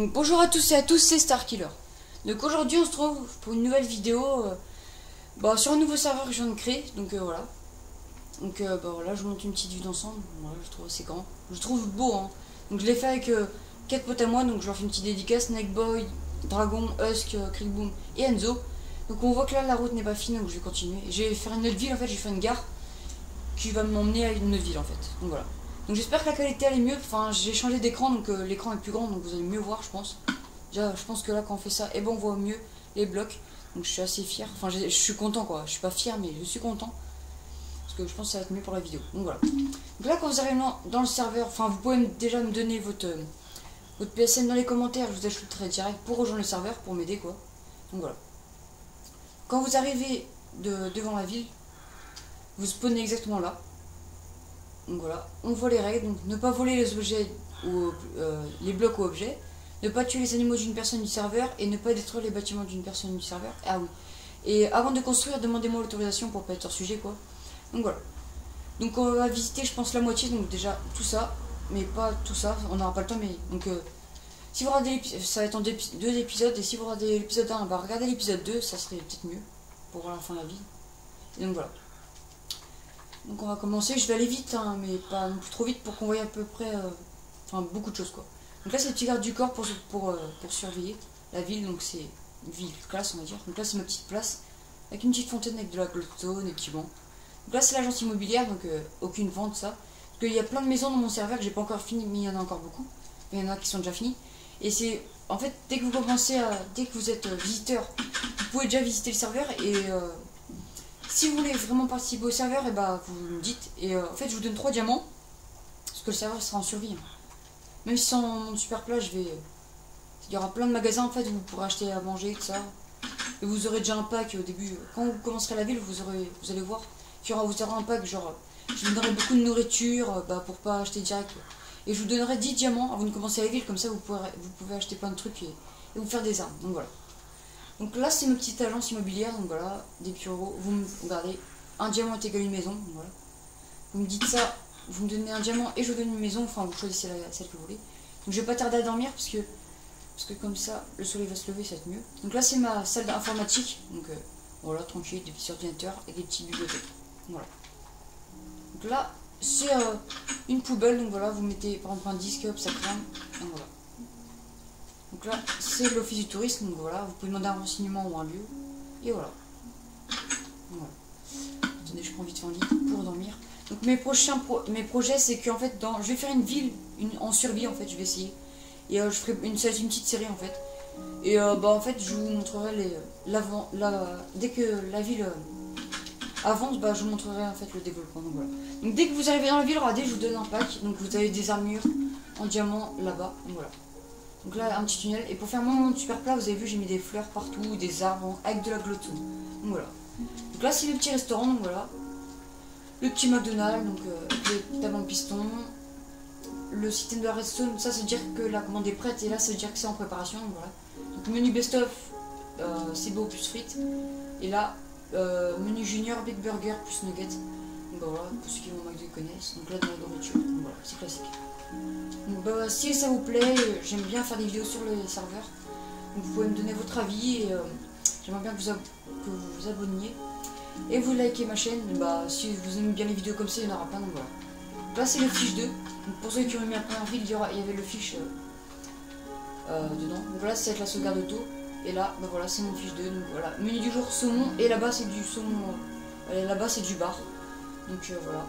Donc bonjour à tous et à tous, c'est Starkiller. Donc aujourd'hui on se trouve pour une nouvelle vidéo sur un nouveau serveur que je viens de créer. Donc voilà. Donc voilà, je vous montre une petite vue d'ensemble. Voilà, je trouve assez grand. Je trouve beau hein. Donc je l'ai fait avec 4 potes à moi, donc je leur fais une petite dédicace, Snakeboy, Dragon, Husk, Crickboom et Enzo. Donc on voit que là la route n'est pas finie, donc je vais continuer. Je vais faire une autre ville en fait, je vais faire une gare qui va m'emmener à une autre ville en fait. Donc voilà. Donc j'espère que la qualité elle est mieux, enfin j'ai changé d'écran donc l'écran est plus grand donc vous allez mieux voir je pense. Déjà je pense que là quand on fait ça, on voit mieux les blocs. Donc je suis assez fier, enfin je suis content quoi, je suis pas fier mais je suis content. Parce que je pense que ça va être mieux pour la vidéo. Donc voilà. Donc là quand vous arrivez dans le serveur, enfin vous pouvez déjà me donner votre PSN dans les commentaires, je vous ajouterai direct pour rejoindre le serveur, pour m'aider quoi. Donc voilà. Quand vous arrivez devant la ville, vous spawnez exactement là. Donc voilà, on voit les règles, donc ne pas voler les objets ou les blocs ou objets, ne pas tuer les animaux d'une personne du serveur et ne pas détruire les bâtiments d'une personne du serveur. Ah oui. Et avant de construire, demandez-moi l'autorisation pour pas être hors sujet quoi. Donc voilà. Donc on va visiter je pense la moitié, donc déjà tout ça, mais pas tout ça, on n'aura pas le temps mais donc si vous regardez ça va être en deux épisodes et si vous regardez l'épisode 1, bah regardez l'épisode 2, ça serait peut-être mieux pour voir la fin de la vie. Et donc voilà. Donc on va commencer, je vais aller vite, hein, mais pas non plus trop vite pour qu'on voie à peu près, beaucoup de choses quoi. Donc là c'est le petit garde du corps pour surveiller la ville, donc c'est une ville classe on va dire. Donc là c'est ma petite place, avec une petite fontaine avec de la glowstone et qui vend. Donc là c'est l'agence immobilière, donc aucune vente ça. Parce qu'il y a plein de maisons dans mon serveur que j'ai pas encore fini, mais il y en a encore beaucoup. Il y en a qui sont déjà finis. Et c'est, en fait, dès que vous êtes visiteur, vous pouvez déjà visiter le serveur et... si vous voulez vraiment participer au serveur, et vous me dites. Et en fait, je vous donne 3 diamants. Parce que le serveur sera en survie. Hein. Même si sans mon super plat, il y aura plein de magasins en fait où vous pourrez acheter à manger, tout ça. Et vous aurez déjà un pack au début. Quand vous commencerez la ville, vous allez voir qu'il y aura, vous aurez un pack. Genre, je vous donnerai beaucoup de nourriture pour pas acheter direct. Et je vous donnerai 10 diamants avant de commencer la ville. Comme ça, vous pouvez acheter plein de trucs et vous faire des armes. Donc voilà. Donc là c'est ma petite agence immobilière, donc voilà, des bureaux, vous me regardez, un diamant est égal à une maison, donc voilà. Vous me dites ça, vous me donnez un diamant et je vous donne une maison, enfin vous choisissez celle que vous voulez. Donc je vais pas tarder à dormir parce que comme ça le soleil va se lever, ça va être mieux. Donc là c'est ma salle d'informatique, donc voilà, tranquille, des petits ordinateurs et des petites bibliothèques. Voilà. Donc là c'est une poubelle, donc voilà, vous mettez par exemple un disque, hop, ça crame, donc voilà. Donc là, c'est l'office du tourisme, donc voilà, vous pouvez demander un renseignement ou un lieu, et voilà. Attendez, je prends vite fait un lit pour dormir. Donc mes projets, c'est qu'en fait, je vais faire une ville en survie, en fait, je vais essayer. Et je ferai une petite série, en fait. Et en fait, je vous montrerai dès que la ville avance, je vous montrerai en fait le développement, donc voilà. Donc dès que vous arrivez dans la ville, regardez, je vous donne un pack, donc vous avez des armures en diamant là-bas, donc voilà. Donc là, un petit tunnel. Et pour faire mon super plat, vous avez vu, j'ai mis des fleurs partout, des arbres avec de la glowstone. Donc voilà. Donc là, c'est le petit restaurant, donc voilà. Le petit McDonald's, donc avec les tables en piston. Le système de la redstone, ça, c'est dire que la commande est prête. Et là, ça veut dire que c'est en préparation, donc voilà. Donc menu best-of, c'est beau plus frites. Et là, menu junior, big burger plus nuggets. Donc voilà, pour ceux qui vont au McDo connaissent. Donc là, de la nourriture, donc voilà, c'est classique. Donc si ça vous plaît, j'aime bien faire des vidéos sur les serveurs. Donc vous pouvez me donner votre avis et j'aimerais bien que vous vous abonniez. Et vous likez ma chaîne, si vous aimez bien les vidéos comme ça, il y en aura plein, donc voilà. Donc là c'est le fiche 2. Donc pour ceux qui ont mis la première ville, il y avait le fiche dedans. Donc là c'est avec la sauvegarde auto. Et là, voilà, c'est mon fiche 2. Donc voilà, menu du jour saumon. Et là-bas c'est du saumon. Là-bas c'est du bar. Donc voilà,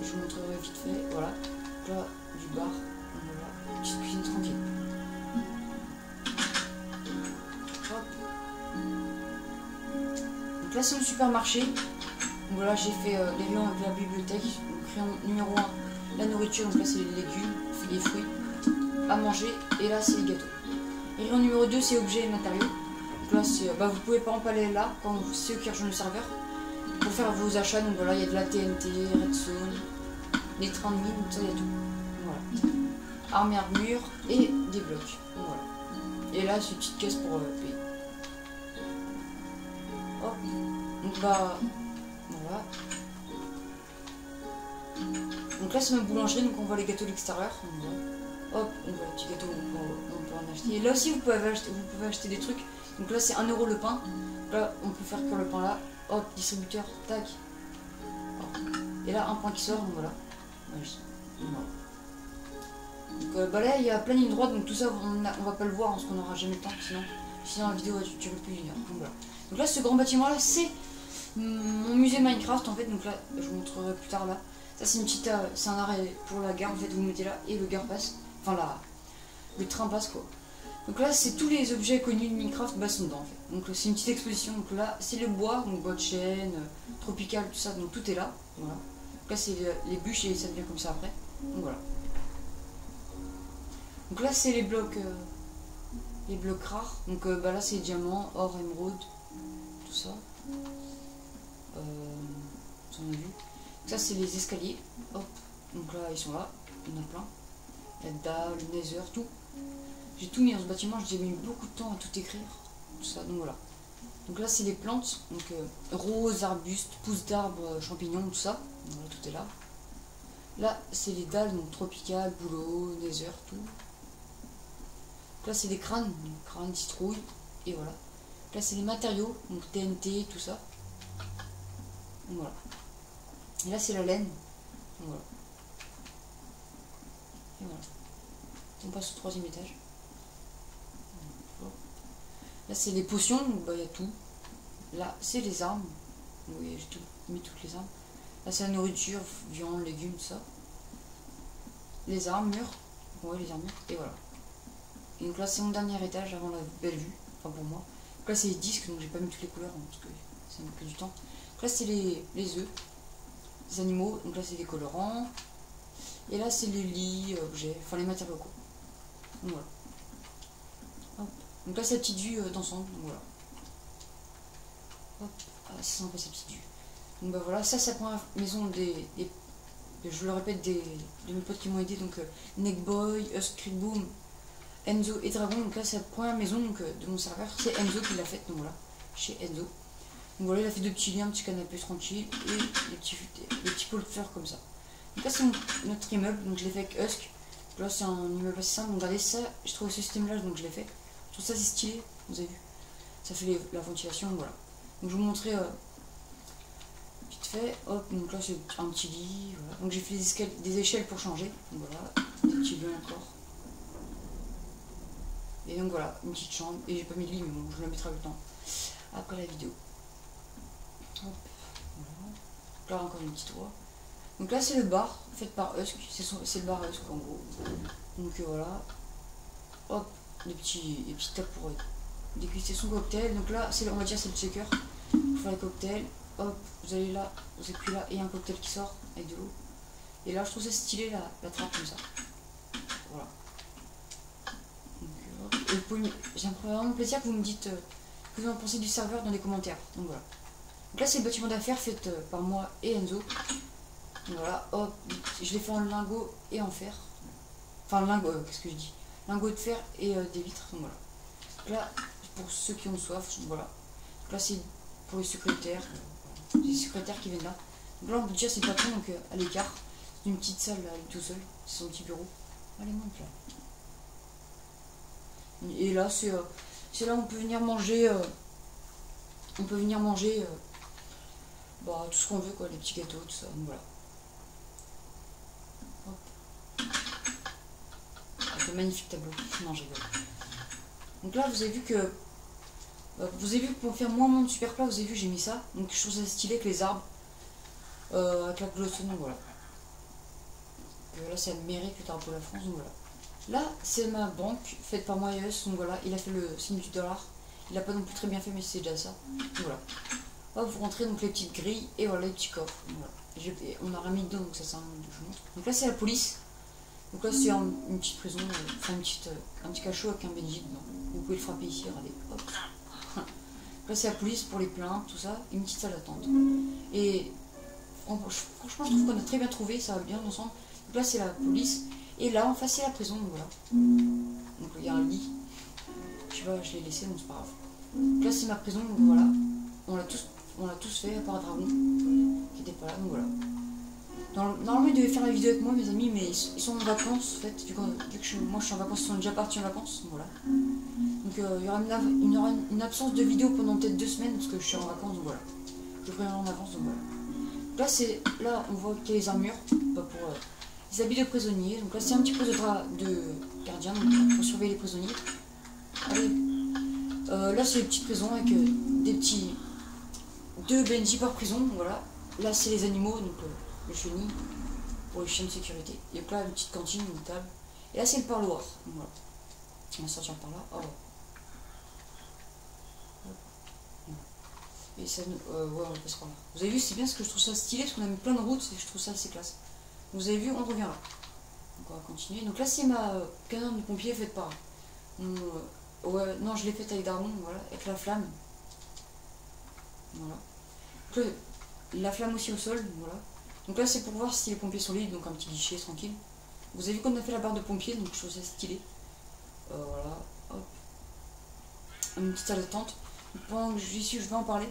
je vous montrerai vite fait. Voilà, donc là du bar. Voilà, petite cuisine tranquille. Hop. Donc là c'est le supermarché. Donc voilà, j'ai fait les rayons avec la bibliothèque. Donc rayon numéro 1, la nourriture. Donc là c'est les légumes, les fruits à manger. Et là c'est les gâteaux. Et rayon numéro 2 c'est objets et matériaux. Donc là c'est, vous pouvez par exemple aller là quand c'est eux qui rejoignent le serveur pour faire vos achats. Donc voilà, il y a de la TNT, redstone, des trains de mine, tout ça, il y a tout. Voilà. Armes et armure et des blocs. Donc voilà. Et là, c'est une petite caisse pour payer. Hop. Donc voilà. Donc là, c'est ma boulangerie, donc on voit les gâteaux de l'extérieur. Voilà. Hop, on voit les petits gâteaux, on peut en acheter. Et là aussi, vous pouvez acheter des trucs. Donc là, c'est 1 € le pain. Donc là, on peut faire cuire le pain là. Hop, distributeur, tac. Hop. Et là, un pain qui sort, donc voilà. Voilà. Donc bah là, il y a plein de lignes droites, donc tout ça, on va pas le voir, hein, parce qu'on n'aura jamais le temps, sinon la vidéo, tu veux plus venir. Donc voilà. Donc là, ce grand bâtiment là, c'est mon musée Minecraft en fait. Donc là, je vous montrerai plus tard là. Ça, c'est une petite, c'est un arrêt pour la gare en fait. Vous mettez là et le gare passe. Enfin là, le train passe quoi. Donc là, c'est tous les objets connus de Minecraft sont dedans en fait. Donc c'est une petite exposition. Donc là, c'est le bois, donc bois de chêne, tropical, tout ça. Donc tout est là. Voilà. Donc là, c'est les bûches et ça devient comme ça après. Donc voilà. Donc là, c'est les blocs rares. Donc bah là, c'est diamant, or, émeraude, tout ça. Ça on a vu. Ça, c'est les escaliers. Hop. Donc là, ils sont là. Il y en a plein. La dalle, le nether, tout. J'ai tout mis dans ce bâtiment. J'ai mis beaucoup de temps à tout écrire. Tout ça. Donc voilà. Donc là, c'est les plantes. Donc roses, arbustes, pousses d'arbres, champignons, tout ça. Donc, voilà, tout est là. Là, c'est les dalles, donc tropical, bouleau, nether, tout. Donc là, c'est les crânes. Donc, crâne, citrouille. Et voilà. Donc là, c'est les matériaux. Donc TNT, tout ça. Donc voilà. Et là, c'est la laine. Donc voilà. Et voilà. On passe au 3e étage. Là, c'est les potions. Donc, bah, il y a tout. Là, c'est les armes. Oui, j'ai mis toutes les armes. Là, c'est la nourriture, viande, légumes, tout ça. Les armures. Ouais, les armures. Et voilà. Et donc là, c'est mon dernier étage avant la belle vue. Enfin, pour moi. Donc là, c'est les disques. Donc, j'ai pas mis toutes les couleurs hein, parce que ça me fait du temps. Donc là, c'est les œufs. Les animaux. Donc là, c'est les colorants. Et là, c'est les lits, objets. Enfin, les matériaux, quoi. Donc voilà. Hop. Donc là, c'est la petite vue d'ensemble. Donc voilà. Hop. Ah, c'est sympa, cette petite vue. Donc bah voilà, ça, c'est la première maison je le répète, de mes potes qui m'ont aidé. Donc Neckboy, Boom, Enzo et Dragon. Donc là, c'est la première maison donc, de mon serveur. C'est Enzo qui l'a faite. Donc voilà, chez Enzo. Donc voilà, il a fait 2 petits liens, un petit canapé tranquille et les petits pots de fleurs comme ça. Donc là, c'est notre immeuble. Donc je l'ai fait avec Husk. Donc là, c'est un immeuble assez simple. Donc regardez ça, je trouve ce système-là, donc je l'ai fait. Je trouve ça, c'est stylé. Vous avez vu, ça fait la ventilation. Voilà. Donc je vais vous montrer. Vite fait, hop, donc là c'est un petit lit, voilà. Donc j'ai fait des échelles pour changer, donc voilà, des petits lieux encore. Et donc voilà, une petite chambre, et j'ai pas mis de lit, mais bon, je la mettrai le temps, après la vidéo. Hop, voilà. Donc là encore une petite voie. Donc là c'est le bar, fait par Husk, c'est le bar Husk en gros. Donc voilà, hop, des petites tables pour déguster son cocktail. Donc là, on va dire c'est le shaker, pour faire les cocktails. Hop, vous allez là, vous appuyez là et un cocktail qui sort avec de l'eau. Et là, je trouve ça stylé la trappe comme ça. Voilà. J'ai vraiment plaisir que vous me dites que vous en pensez du serveur dans les commentaires. Donc voilà. Donc là, c'est le bâtiment d'affaires fait par moi et Enzo. Donc voilà, hop, je l'ai fait en lingot et en fer. Enfin, lingot, qu'est-ce que je dis? Lingot de fer et des vitres. Donc voilà. Donc là, pour ceux qui ont soif, voilà. Donc là, c'est pour les secrétaires. Les secrétaires qui viennent là. Donc là, on peut dire c'est le patron, donc à l'écart. C'est une petite salle là, tout seul. C'est son petit bureau. Allez, monte là. Et là, c'est là où on peut venir manger. On peut venir manger bah, tout ce qu'on veut, quoi. Les petits gâteaux, tout ça. Donc voilà. Hop. Avec un magnifique tableau. Non, j'ai rigole. Donc là, vous avez vu que. Vous avez vu que pour faire moins de super plat, vous avez vu j'ai mis ça. Donc je trouve ça stylé avec les arbres. Avec la couleur de son nom, voilà. Là c'est le mérite le drapeau de la France, donc voilà. Là c'est ma banque faite par Moyes, donc voilà, il a fait le signe du dollar. Il a pas non plus très bien fait mais c'est déjà ça. Donc voilà. Là vous rentrez donc les petites grilles et voilà les petits coffres. Voilà. On a remis dedans donc ça c'est je montre. Donc là c'est la police. Donc là c'est une petite prison, enfin un petit cachot avec un Benji dedans. Vous pouvez le frapper ici, regardez. Hop. Là c'est la police pour les plaintes, tout ça, et une petite salle d'attente. Et franchement je trouve qu'on a très bien trouvé, ça va bien ensemble. Donc là c'est la police, et là en face c'est la prison, donc voilà. Donc il y a un lit, je sais pas, je l'ai laissé, donc c'est pas grave. Donc là c'est ma prison, donc voilà. On l'a tous fait, à part un dragon, qui était pas là, donc voilà. Normalement ils devaient faire la vidéo avec moi mes amis, mais ils sont en vacances en fait, vu que moi je suis en vacances, ils sont déjà partis en vacances, voilà. Donc il y aura une absence de vidéo pendant peut-être 2 semaines parce que je suis en vacances, donc voilà. Je préviens en avance, donc voilà. Donc là on voit qu'il y a les armures pour les habits de prisonniers. Donc là c'est un petit peu de gardien donc, pour surveiller les prisonniers. Allez. Là c'est les petites prisons avec des petits 2 BNJ par prison, donc voilà. Là c'est les animaux, donc les chenilles pour les chiens de sécurité. Il y a là une petite cantine, une table. Et là c'est le parloir. Donc, voilà. On va sortir par là. Oh. Et ça ouais, on passe par là. Vous avez vu, c'est bien parce que je trouve ça stylé, parce qu'on a mis plein de routes et je trouve ça assez classe. Vous avez vu, on reviendra. Donc on va continuer. Donc là c'est ma caserne de pompier faite par... ouais, non, je l'ai faite avec Daron, voilà, avec la flamme. Voilà. Donc, la flamme aussi au sol, voilà. Donc là c'est pour voir si les pompiers sont libres, donc un petit guichet tranquille. Vous avez vu qu'on a fait la barre de pompier, donc je trouve ça stylé. Voilà, hop. Une petite salle d'attente. Pendant que j'y suis, je vais en parler.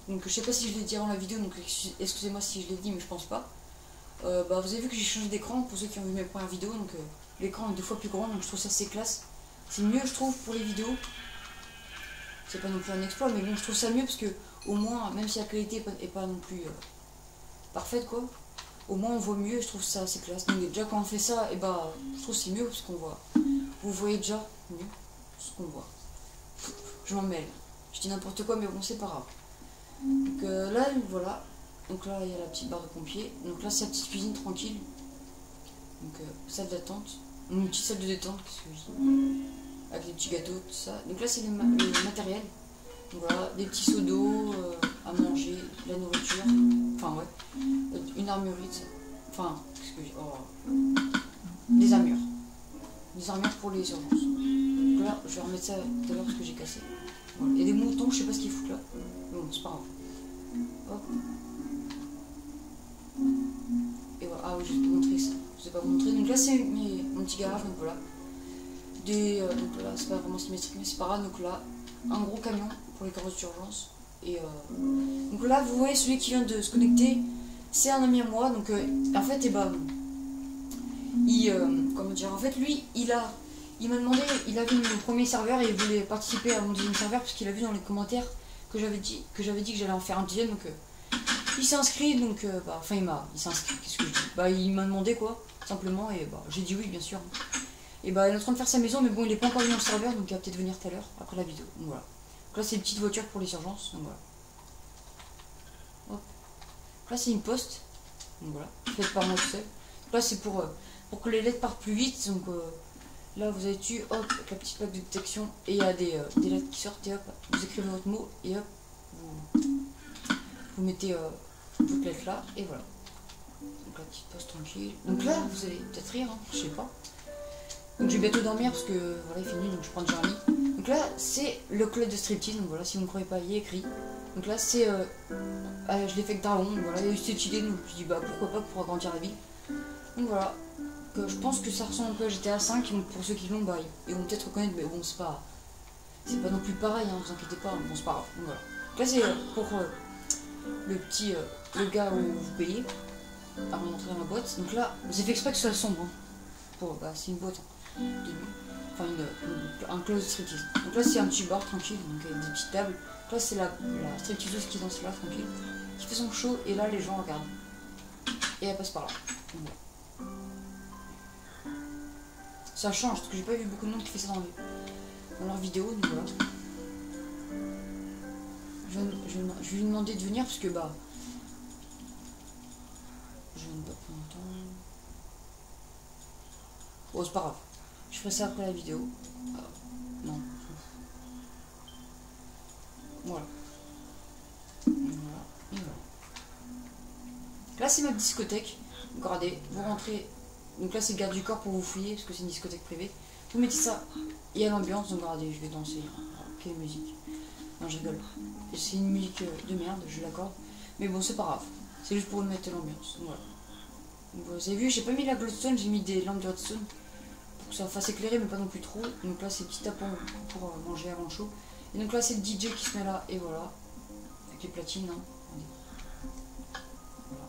Donc je sais pas si je l'ai dit avant la vidéo, donc excusez-moi si je l'ai dit, mais je pense pas. Vous avez vu que j'ai changé d'écran pour ceux qui ont vu mes premières vidéos, donc l'écran est 2 fois plus grand, donc je trouve ça assez classe. C'est mieux je trouve pour les vidéos. C'est pas non plus un exploit, mais bon je trouve ça mieux parce que au moins, même si la qualité est pas non plus parfaite quoi, au moins on voit mieux et je trouve ça assez classe. Donc déjà quand on fait ça, et je trouve c'est mieux parce qu'on voit. Vous voyez déjà mieux ce qu'on voit. Je m'en mêle. Je dis n'importe quoi mais bon c'est pas grave. Donc là voilà. Donc là il y a la petite barre de pompier. Donc là c'est la petite cuisine tranquille. Donc salle d'attente. Une petite salle de détente, qu'est-ce que je dis, avec des petits gâteaux, tout ça. Donc là c'est le matériel. Donc voilà, des petits seaux d'eau à manger, la nourriture. Enfin ouais. Une armurerie, ça. Enfin, qu'est-ce que je... Oh. Des armures. Des armures pour les urgences. Donc là, je vais remettre ça tout à l'heure parce que j'ai cassé. Voilà. Il y a des moutons, je sais pas ce qu'ils foutent là. Bon, c'est pas grave. Hop. Et voilà. Ah oui, je vais vous montrer ça. Je vais pas vous montrer. Donc là, c'est mon petit garage. Donc voilà. Donc là, c'est pas vraiment symétrique, mais c'est pas grave. Donc là, un gros camion pour les carrosses d'urgence. Et donc là, vous voyez celui qui vient de se connecter. C'est un ami à moi. Donc en fait, comment dire, en fait, lui, il m'a demandé, il a vu mon premier serveur et il voulait participer à mon deuxième serveur parce qu'il a vu dans les commentaires que j'avais dit que j'allais en faire un deuxième. Donc il s'est inscrit, donc il s'est inscrit, qu'est-ce que je dis, il m'a demandé quoi, simplement, et j'ai dit oui bien sûr. Et il est en train de faire sa maison, mais bon, il est pas encore venu dans le serveur, donc il va peut-être venir tout à l'heure après la vidéo. Donc voilà. Donc là c'est une petite voiture pour les urgences, donc voilà. Hop. Donc là c'est une poste, donc voilà, faite par moi tout seul. Donc là c'est pour que les lettres partent plus vite, donc là vous avez dessus, hop, avec la petite plaque de détection, et il y a des lettres qui sortent, et hop, vous écrivez votre mot, et hop, vous mettez votre lettre là, et voilà. Donc la petite poste tranquille. Donc là, vous allez peut-être rire, hein, je sais pas. Donc je vais bientôt dormir parce que voilà, il fait nuit, donc je prends Jeremy. Donc là, c'est le club de striptease, donc voilà, si vous ne croyez pas, il y a écrit. Donc là, c'est. Je l'ai fait avec Daron, voilà, il y a eu cette idée, donc je me suis dit, pourquoi pas pour agrandir la ville. Donc voilà. Je pense que ça ressemble un peu à GTA 5, donc pour ceux qui l'ont, ils vont peut-être reconnaître, mais bon, c'est pas non plus pareil, hein, vous inquiétez pas, bon, c'est pas grave. Donc voilà. Donc là, c'est pour le gars où vous payez avant d'entrer dans la boîte. Donc là, j'ai fait exprès que ce soit sombre. Hein. C'est une boîte de nuit. Enfin, un close striptease. Donc là, c'est un petit bar tranquille, donc avec des petites tables. Donc là, c'est la stripteaseuse qui danse là, tranquille, qui fait son show, et là, les gens regardent. Et elle passe par là. Donc, voilà. Ça change, parce que j'ai pas vu beaucoup de monde qui fait ça dans leurs vidéos, donc voilà. Je vais lui demander de venir parce que je ne vais pas plus longtemps. Oh, c'est pas grave. Je ferai ça après la vidéo. Non. Voilà. Et voilà. Là, c'est ma discothèque. Regardez, vous rentrez. Donc là, c'est le garde du corps pour vous fouiller parce que c'est une discothèque privée. Vous mettez ça. Il y a l'ambiance. Donc regardez, je vais danser. Quelle musique. Non, je rigole. C'est une musique de merde, je l'accorde. Mais bon, c'est pas grave. C'est juste pour mettre l'ambiance. Voilà. Donc, vous avez vu, j'ai pas mis la glowstone, j'ai mis des lampes de redstone. Pour que ça fasse éclairer, mais pas non plus trop. Donc là, c'est petit tapon pour manger avant le show. Et donc là, c'est le DJ qui se met là. Et voilà. Avec les platines. Hein. Voilà.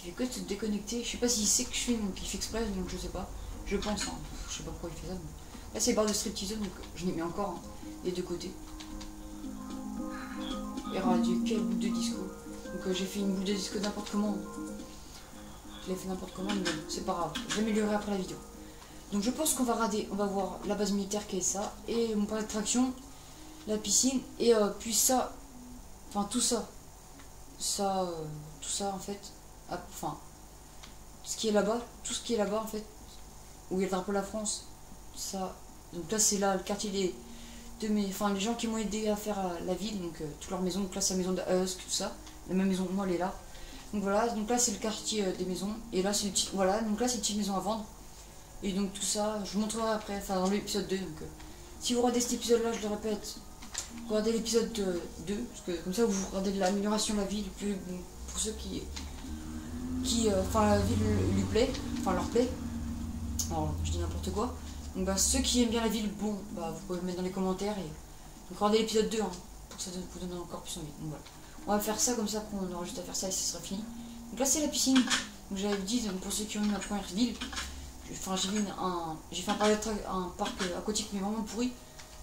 fait que de se déconnecter. Je sais pas s'il sait que je filme ou qu'il fait exprès, donc je sais pas. Je pense, hein. Je sais pas pourquoi il fait ça. Mais... Là c'est les barres de striptease, donc je les mets encore hein, des deux côtés. Et radio, quelle boule de disco. Donc j'ai fait une boule de disco n'importe comment. Je l'ai fait n'importe comment, mais bon, c'est pas grave. Je vais améliorer après la vidéo. Donc je pense qu'on va rader, on va voir la base militaire qui est ça, et mon parc d'attraction, la piscine, et puis ça, enfin tout ça, tout ça en fait, enfin, ce qui est là-bas, tout ce qui est là-bas en fait, où il y a le drapeau de la France, ça, donc là c'est là le quartier enfin les gens qui m'ont aidé à faire la ville, donc toute leur maison, donc là c'est la maison de Husk, tout ça, la même maison, moi elle est là, donc voilà, donc là c'est le quartier des maisons, et là c'est voilà, donc là c'est une petite maison à vendre. Et donc tout ça, je vous montrerai après, enfin dans l'épisode 2. Donc, si vous regardez cet épisode là, je le répète, regardez l'épisode 2, parce que comme ça vous regardez de l'amélioration de la ville, plus pour ceux qui enfin la ville lui plaît, enfin leur plaît. Alors je dis n'importe quoi. Donc bah, ceux qui aiment bien la ville, bon, bah vous pouvez le mettre dans les commentaires. Et donc regardez l'épisode 2, hein, pour que ça vous donne encore plus envie. Donc voilà. On va faire ça comme ça, on aura juste à faire ça et ce sera fini. Donc là c'est la piscine. Donc j'avais dit, donc, pour ceux qui ont eu ma première ville. Enfin, j'ai fait un parc aquatique mais vraiment pourri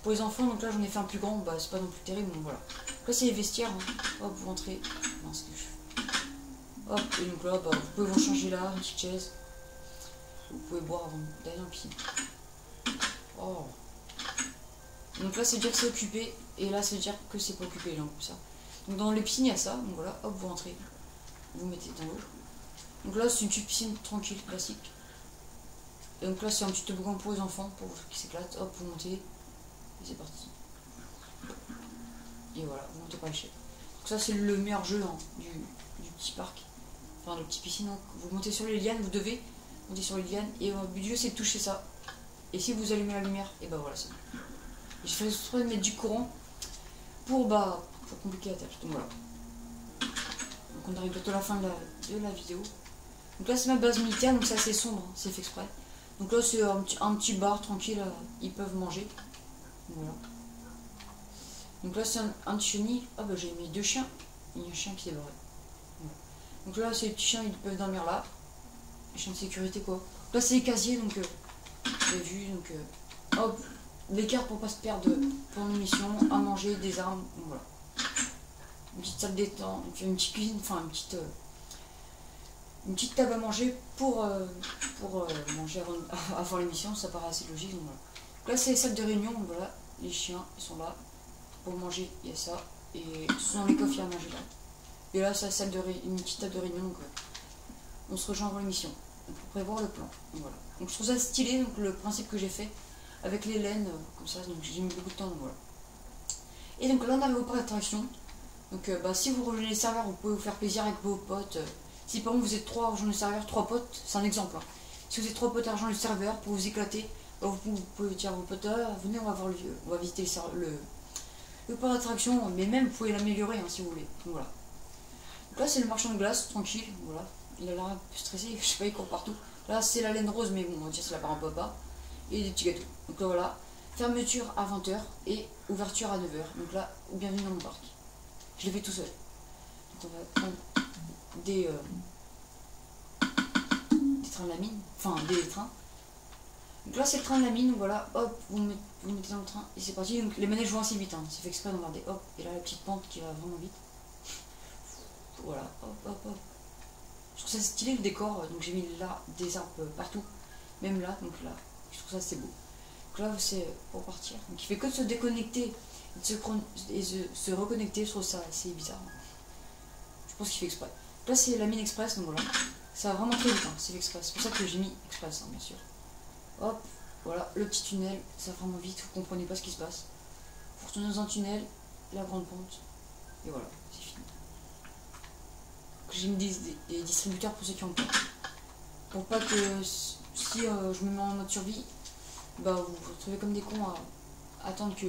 pour les enfants, donc là j'en ai fait un plus grand, bah c'est pas non plus terrible, donc voilà. Donc là c'est les vestiaires, hein. Hop, vous rentrez, non ce que je fais. Hop, et donc là bah, vous pouvez vous changer là, une petite chaise. Vous pouvez boire avant d'aller en piscine. Oh. Donc là c'est dire que c'est occupé, et là c'est dire que c'est pas occupé, genre comme ça. Donc dans les piscines il y a ça, donc voilà, hop, vous rentrez, vous mettez dans l'eau. Donc là c'est une petite piscine tranquille, classique. Et donc là c'est un petit toboggan pour les enfants, pour qu'ils s'éclatent, hop, vous montez, et c'est parti. Et voilà, vous montez par l'échelle. Donc ça c'est le meilleur jeu hein, du petit parc, enfin le petit piscine. Hein. Vous montez sur les lianes, vous devez monter sur les lianes, et le but du jeu c'est de toucher ça. Et si vous allumez la lumière, et bah voilà c'est bon. Et je fais exprès de mettre du courant pour compliquer la tâche, donc voilà. Donc on arrive bientôt à la fin de la vidéo. Donc là c'est ma base militaire, donc ça c'est sombre, hein, c'est fait exprès. Donc là c'est un petit bar tranquille, ils peuvent manger. Voilà. Donc là c'est un petit chenil. Ah bah j'ai mis 2 chiens. Il y a un chien qui s'est barré. Voilà. Donc là c'est les petits chiens, ils peuvent dormir là. Les chiens de sécurité quoi. Donc là c'est les casiers, donc vous avez vu, donc hop, des cartes pour pas se perdre pendant l'émission, à manger, des armes, donc voilà. Une petite salle détente, une petite cuisine, enfin une petite table à manger pour manger avant l'émission, ça paraît assez logique. Donc voilà. Donc là c'est les salles de réunion, donc voilà, les chiens ils sont là. Pour manger, il y a ça. Et ce sont les coffres à manger là. Et là c'est la salle une petite table de réunion, donc on se rejoint avant l'émission. Pour prévoir le plan. Donc, voilà. Donc je trouve ça stylé, donc le principe que j'ai fait avec les laines, comme ça, donc j'ai mis beaucoup de temps, donc voilà. Et donc là on arrive au parc d'attraction. Donc bah, si vous rejoignez les serveurs, vous pouvez vous faire plaisir avec vos potes. Si par exemple vous êtes 3 à rejoindre le serveur, 3 potes, c'est un exemple. Hein. Si vous êtes 3 potes à rejoindre le serveur pour vous éclater, bah, vous pouvez dire à vos potes, venez on va voir on va visiter le parc d'attraction, mais même vous pouvez l'améliorer hein, si vous voulez. Donc voilà. Donc là c'est le marchand de glace, tranquille, voilà. Il a l'air un peu stressé, je sais pas, il court partout. Là c'est la laine rose, mais bon, on va dire c'est la parent papa. Et des petits gâteaux. Donc là voilà, fermeture à 20 h et ouverture à 9 h. Donc là, bienvenue dans mon parc. Je l'ai fait tout seul. Donc on va prendre des trains de la mine, enfin des trains. Donc là c'est le train de la mine, donc voilà, hop, vous mettez dans le train et c'est parti. Donc les manèges vont assez vite, hein. C'est fait exprès de regarder, hop, et là la petite pente qui va vraiment vite. Voilà, hop, hop, hop. Je trouve ça stylé le décor, donc j'ai mis là des arbres partout, même là, donc là, je trouve ça assez beau. Donc là c'est pour partir. Donc il fait que de se déconnecter et de se reconnecter, je trouve ça assez bizarre. Je pense qu'il fait exprès. Donc là c'est la mine express, donc voilà. Ça va vraiment très vite, hein, c'est l'express. C'est pour ça que j'ai mis express, hein, bien sûr. Hop, voilà, le petit tunnel, ça va vraiment vite, vous comprenez pas ce qui se passe. Vous retournez dans un tunnel, la grande pente, et voilà, c'est fini. J'ai mis des distributeurs pour ceux qui ont peur. Pour pas que si je me mets en mode survie, bah vous vous retrouvez comme des cons à attendre que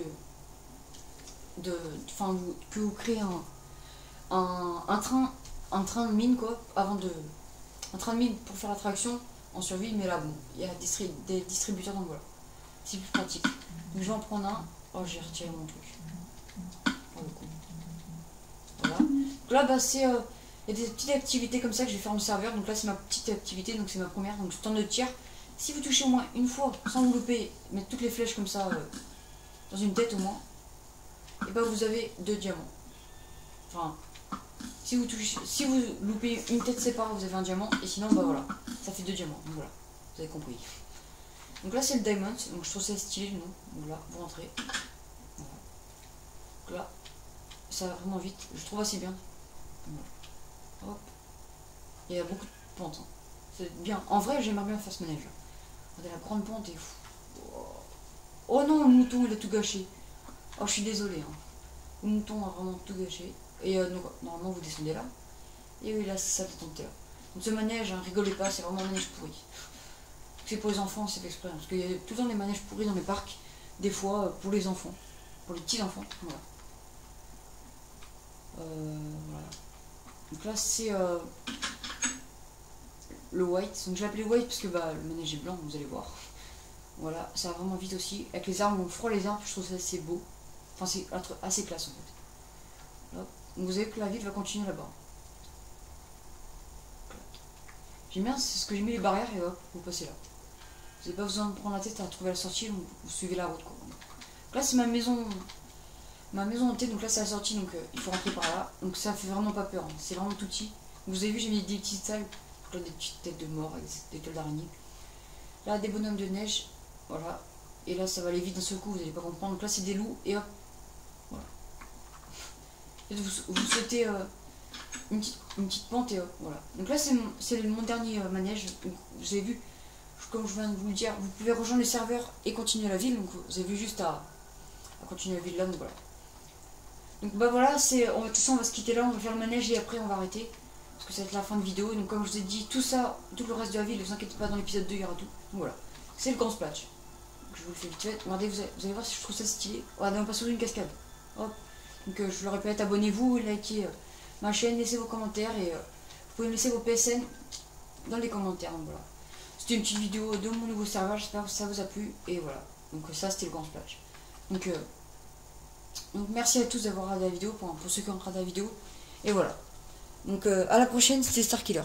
vous créez un train de mine quoi, un train de mine pour faire l'attraction en survie, mais là bon, il y a des distributeurs, donc voilà, c'est plus pratique. Donc je vais en prendre un. Oh, j'ai retiré mon truc. Pour le coup. Voilà. Donc là bah c'est Il y a des petites activités comme ça que je vais faire en serveur. Donc là c'est ma petite activité, donc c'est ma première. Donc stand de tir. Si vous touchez au moins une fois, sans vous louper, mettre toutes les flèches comme ça dans une tête au moins, et bah vous avez 2 diamants. Enfin, si vous loupez une tête séparée, vous avez un diamant, et sinon bah voilà, ça fait 2 diamants. Donc voilà, vous avez compris. Donc là c'est le diamond, donc je trouve ça stylé le nom. Donc là, vous rentrez. Voilà. Donc là, ça va vraiment vite, je trouve assez bien. Voilà. Hop. Il y a beaucoup de pentes. Hein. C'est bien. En vrai, j'aimerais bien faire ce manège là. Regardez la grande pente et fou. Oh non, le mouton il a tout gâché. Oh, je suis désolé. Hein. Le mouton a vraiment tout gâché. Et donc, normalement, vous descendez là. Et oui, là, c'est ça détenteur. Donc, ce manège, hein, rigolez pas, c'est vraiment un manège pourri. C'est pour les enfants, c'est fait exprès. Hein, parce qu'il y a tout le temps des manèges pourris dans les parcs. Des fois, pour les enfants. Pour les petits enfants. Voilà. Voilà. Donc là, c'est le white. Donc, je l'ai appelé white parce que bah, le manège est blanc, vous allez voir. Voilà, ça va vraiment vite aussi. Avec les arbres, on froid les arbres, je trouve ça assez beau. Enfin, c'est assez classe en fait. Là. Donc, vous avez que la ville va continuer là-bas. J'aime bien, c'est ce que j'ai mis les barrières et hop, vous passez là. Vous n'avez pas besoin de prendre la tête à trouver la sortie, donc vous suivez la route quoi. Donc là, c'est ma maison hantée, donc là, c'est la sortie, donc il faut rentrer par là. Donc ça fait vraiment pas peur, hein. C'est vraiment tout petit. Vous avez vu, j'ai mis des petites salles, là, des petites têtes de mort avec des toiles d'araignée. Là, des bonhommes de neige. Voilà. Et là, ça va aller vite d'un seul coup, vous n'allez pas comprendre. Donc là, c'est des loups et hop. Voilà. Et vous sautez une petite pente et hop. Voilà. Donc là, c'est mon dernier manège. Donc, vous avez vu, comme je viens de vous le dire, vous pouvez rejoindre les serveurs et continuer la ville. Donc vous avez vu juste à continuer la ville là. Donc voilà. Donc bah voilà, de toute façon, on va se quitter là. On va faire le manège et après, on va arrêter. Parce que ça va être la fin de vidéo. Donc comme je vous ai dit, tout ça, tout le reste de la ville, ne vous inquiétez pas, dans l'épisode 2, il y aura tout. Donc voilà. C'est le grand splash. Je vous le fais vite fait. Regardez, vous allez voir si je trouve ça stylé. Regardez, on passe sous une cascade. Hop. Donc je le répète, abonnez-vous, likez ma chaîne, laissez vos commentaires et vous pouvez me laisser vos PSN dans les commentaires. Donc voilà. C'était une petite vidéo de mon nouveau serveur, j'espère que ça vous a plu. Et voilà. Donc ça c'était le grand splash. Donc merci à tous d'avoir regardé la vidéo, pour ceux qui ont regardé la vidéo. Et voilà. Donc à la prochaine, c'était Starkiller.